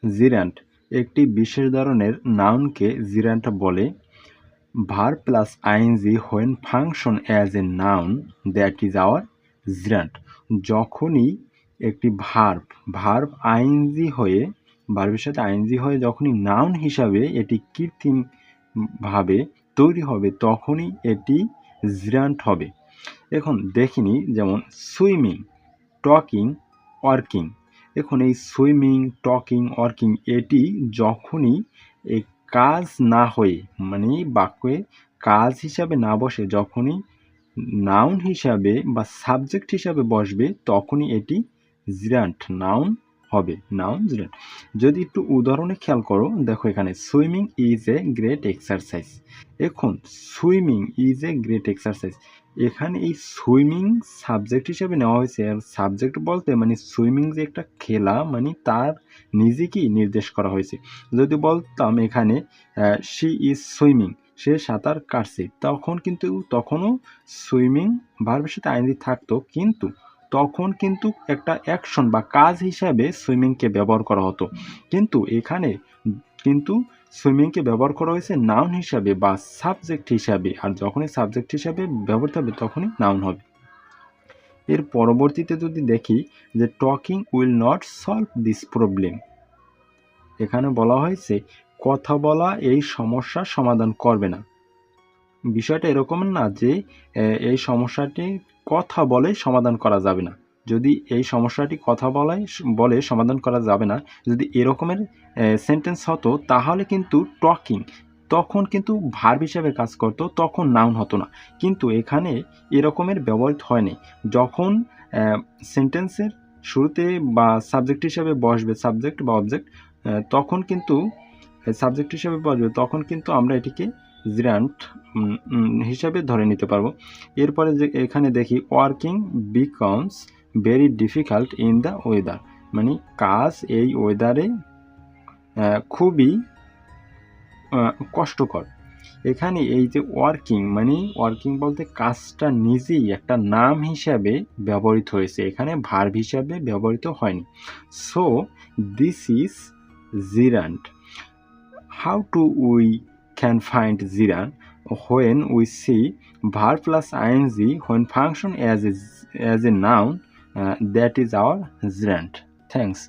Gerund একটি বিশেষ ধরনের নাউনকে জিরান্ট বলে। Verb plus ING when function as a noun that is our gerund. যখনই একটি ভার্ব আইএনজি হয়ে ভার্বের সাথে আইএনজি হয়ে যখনই নাউন হিসাবে এটি কৃত্রিমভাবে তৈরি হবে তখনই এটি জিরান্ট হবে। এখন দেখিনি, যেমন সুইমিং, টকিং, ওয়ার্কিং। এখন এই সুইমিং, টকিং, ওয়ার্কিং এটি যখনই এই কাজ না হয়ে মানে বাক্যে কাজ হিসাবে না বসে যখনই নাউন হিসাবে বা সাবজেক্ট হিসাবে বসবে তখনই এটি জিরান্ট নাউন হবে, নাউন জিরান্ট। যদি একটু উদাহরণে খেয়াল করো, দেখো এখানে swimming is a great exercise. এখন swimming is a great exercise, এখানে এই সুইমিং সাবজেক্ট হিসেবে নেওয়া হয়েছে। আর সাবজেক্ট বলতে মানে সুইমিং যে একটা খেলা মানে তার নিজেকেই নির্দেশ করা হয়েছে। যদি বলতাম এখানে শি ইজ সুইমিং, সে সাঁতার কাটছে, তখনও সুইমিং ভার্বের সাথে আইএনজি থাকতো, কিন্তু তখন কিন্তু একটা অ্যাকশন বা কাজ হিসাবে সুইমিংকে ব্যবহার করা হতো। কিন্তু এখানে কিন্তু সুইমিংকে ব্যবহার করা হয়েছে নাউন হিসাবে বা সাবজেক্ট হিসাবে, আর যখনই সাবজেক্ট হিসাবে ব্যবহৃত হবে তখনই নাউন হবে। এর পরবর্তীতে যদি দেখি যে talking will not solve this problem, এখানে বলা হয়েছে কথা বলা এই সমস্যার সমাধান করবে না। বিষয়টা এরকম না যে এই সমস্যাটি কথা বলে সমাধান করা যাবে না। যদি এই সমস্যাটি কথা বলে সমাধান করা যাবে না, যদি এরকমের সেন্টেন্স হতো তাহলে কিন্তু টকিং তখন কিন্তু ভার্ব হিসাবে কাজ করতো, তখন নাউন হতো না। কিন্তু এখানে এরকমের ব্যবহৃত হয়নি। যখন সেন্টেন্সের শুরুতে বা সাবজেক্ট হিসাবে বসবে সাবজেক্ট বা অবজেক্ট, তখন কিন্তু সাবজেক্ট হিসাবে বসবে তখন কিন্তু আমরা এটিকে জিরান্ট হিসাবে ধরে নিতে পারবো। এরপরে যে এখানে দেখি working becomes very difficult in the weather, মানে কাজ এই ওয়েদারে খুবই কষ্টকর। এখানে এই যে ওয়ার্কিং বলতে কাজটা নিজেই একটা নাম হিসাবে ব্যবহৃত হয়েছে, এখানে ভার্ব হিসাবে ব্যবহৃত হয়নি। So this is gerund. How do we can find gerund? When we see verb plus ing when function as a noun, that is our gerund. Thanks.